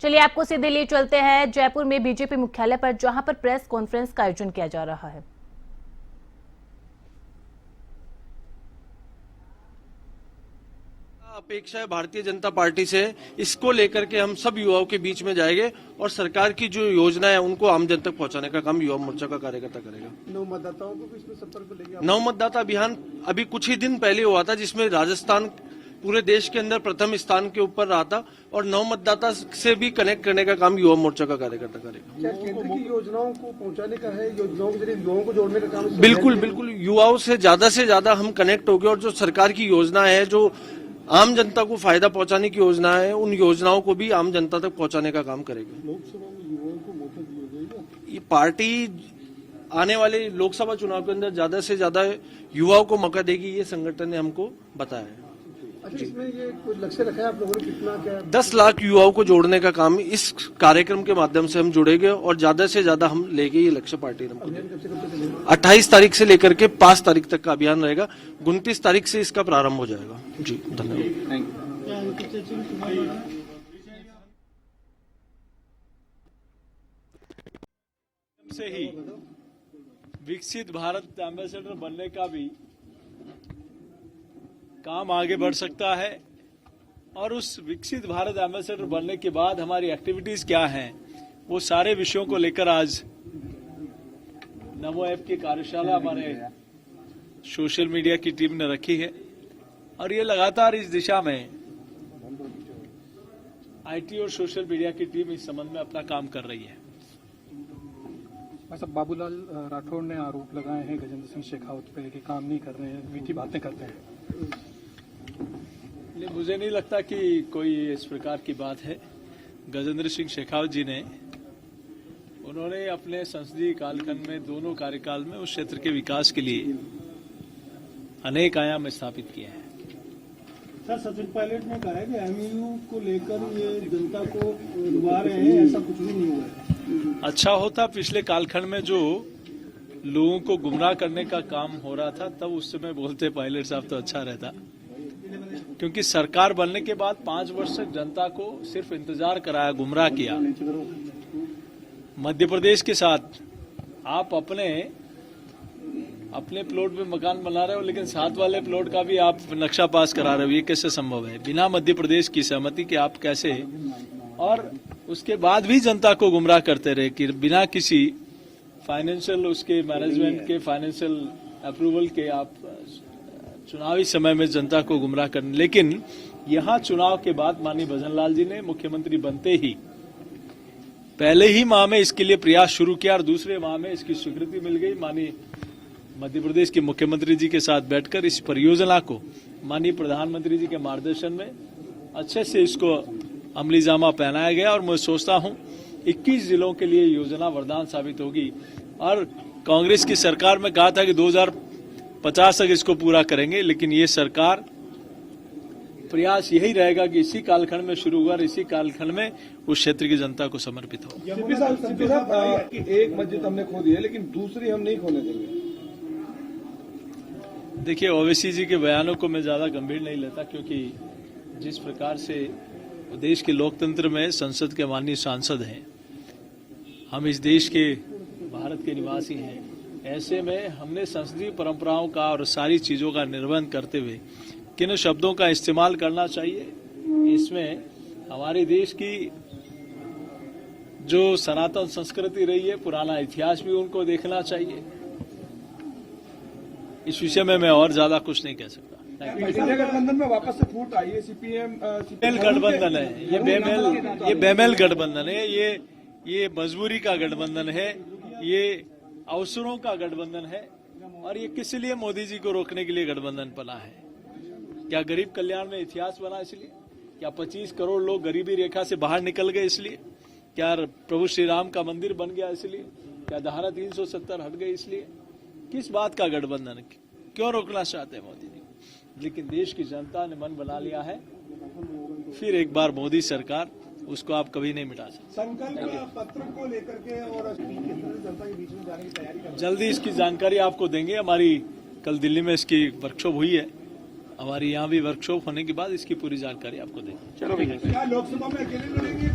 चलिए आपको सीधे लिए चलते हैं जयपुर में बीजेपी मुख्यालय पर, जहां पर प्रेस कॉन्फ्रेंस का आयोजन किया जा रहा है। अपेक्षा है भारतीय जनता पार्टी से, इसको लेकर के हम सब युवाओं के बीच में जाएंगे और सरकार की जो योजना है उनको आम जन तक पहुंचाने का काम युवा मोर्चा का कार्यकर्ता करेगा। नव मतदाताओं को भी इसमें संपर्क लेंगे। नव मतदाता अभियान अभी कुछ ही दिन पहले हुआ था, जिसमें राजस्थान पूरे देश के अंदर प्रथम स्थान के ऊपर रहा था और नव मतदाता से भी कनेक्ट करने का काम युवा मोर्चा का कार्यकर्ता करेगा। क्या केंद्र की योजनाओं को पहुंचाने का है, योजनाओं के जरिए युवाओं को जोड़ने का काम? बिल्कुल युवाओं से ज्यादा हम कनेक्ट हो गए और जो सरकार की योजना है, जो आम जनता को फायदा पहुंचाने की योजना है, उन योजनाओं को भी आम जनता तक पहुंचाने का काम करेगी। लोकसभा में युवाओं को मौका दिया जाएगा। ये पार्टी आने वाले लोकसभा चुनाव के अंदर ज्यादा से ज्यादा युवाओं को मौका देगी, ये संगठन ने हमको बताया है। अच्छा, इसमें ये कोई लक्ष्य रखा है आप लोगों ने, कितना क्या? 10 लाख युवाओं को जोड़ने का काम इस कार्यक्रम के माध्यम से हम जुड़ेंगे और ज्यादा से ज्यादा हम लेके ये लक्ष्य पार्टी ने 28 तारीख से लेकर के 5 तारीख तक का अभियान रहेगा। 29 तारीख से इसका प्रारंभ हो जाएगा। जी धन्यवाद। से ही विकसित भारत एम्बेसडर बनने का भी काम आगे बढ़ सकता है और उस विकसित भारत एम्बेसडर बनने के बाद हमारी एक्टिविटीज क्या हैं, वो सारे विषयों को लेकर आज नमो ऐप की कार्यशाला हमारे सोशल मीडिया की टीम ने रखी है और ये लगातार इस दिशा में आईटी और सोशल मीडिया की टीम इस संबंध में अपना काम कर रही है। बाबूलाल राठौड़ ने आरोप लगाए हैं गजेंद्र सिंह शेखावत पे कि काम नहीं कर रहे हैं, मीठी बातें करते हैं। मुझे नहीं लगता कि कोई इस प्रकार की बात है। गजेंद्र सिंह शेखावत जी ने उन्होंने अपने संसदीय कालखंड में दोनों कार्यकाल में उस क्षेत्र के विकास के लिए अनेक आयाम स्थापित किए हैं। सर, सचिन पायलट ने कहा है कि एमयू को लेकर ये जनता को डुबा रहे हैं, ऐसा कुछ भी नहीं हुआ है। अच्छा होता पिछले कालखंड में जो लोगों को गुमराह करने का काम हो रहा था, तब उस समय बोलते पायलट साहब तो अच्छा रहता, क्योंकि सरकार बनने के बाद 5 वर्ष तक जनता को सिर्फ इंतजार कराया, गुमराह किया। मध्य प्रदेश के साथ आप अपने प्लॉट में मकान बना रहे हो, लेकिन साथ वाले प्लॉट का भी आप नक्शा पास करा रहे हो। ये कैसे संभव है बिना मध्य प्रदेश की सहमति के? आप कैसे? और उसके बाद भी जनता को गुमराह करते रहे कि बिना किसी फाइनेंशियल उसके मैनेजमेंट के, फाइनेंशियल अप्रूवल के आप चुनावी समय में जनता को गुमराह करने। लेकिन यहां चुनाव के बाद माननीय भजनलाल जी ने मुख्यमंत्री बनते ही पहले ही माह में इसके लिए प्रयास शुरू किया और दूसरे माह में इसकी स्वीकृति मिल गई। माननीय मध्य प्रदेश के मुख्यमंत्री जी के साथ बैठकर इस परियोजना को माननीय प्रधानमंत्री जी के मार्गदर्शन में अच्छे से इसको अमली जामा पहनाया गया और मैं सोचता हूं 21 जिलों के लिए योजना वरदान साबित होगी। और कांग्रेस की सरकार में कहा था कि 2050 तक इसको पूरा करेंगे, लेकिन ये सरकार प्रयास यही रहेगा कि इसी कालखंड में शुरू हुआ और इसी कालखंड में उस क्षेत्र की जनता को समर्पित हो। एक मस्जिद हमने खो दी है, लेकिन दूसरी हम नहीं खोने देंगे। देखिए, ओवैसी जी के बयानों को मैं ज्यादा गंभीर नहीं लेता, क्योंकि जिस प्रकार से देश के लोकतंत्र में संसद के माननीय सांसद हैं, हम इस देश के भारत के निवासी हैं, ऐसे में हमने संसदीय परंपराओं का और सारी चीजों का निर्वहन करते हुए किन शब्दों का इस्तेमाल करना चाहिए, इसमें हमारे देश की जो सनातन संस्कृति रही है, पुराना इतिहास भी उनको देखना चाहिए। इस विषय में मैं और ज्यादा कुछ नहीं कह सकता। गठबंधन में वापस से फूट आई है, सीपीएम गठबंधन है, ये बेमेल गठबंधन है, ये मजबूरी का गठबंधन है, ये अवसरों का गठबंधन है और ये किस लिए मोदी जी को रोकने के लिए गठबंधन बना है? क्या गरीब कल्याण में इतिहास बना इसलिए? क्या 25 करोड़ लोग गरीबी रेखा से बाहर निकल गए इसलिए? क्या प्रभु श्री राम का मंदिर बन गया इसलिए? क्या धारा 370 हट गई इसलिए? किस बात का गठबंधन? क्यों रोकना चाहते हैं मोदी जी? लेकिन देश की जनता ने मन बना लिया है, फिर एक बार मोदी सरकार, उसको आप कभी नहीं मिटा सकते। संकल्प पत्र को लेकर के और जनता के बीच में जाने की तैयारी जल्दी इसकी जानकारी आपको देंगे। हमारी कल दिल्ली में इसकी वर्कशॉप हुई है, हमारी यहाँ भी वर्कशॉप होने के बाद इसकी पूरी जानकारी आपको देंगे। क्या लोकसभा में अकेले लड़ेंगे?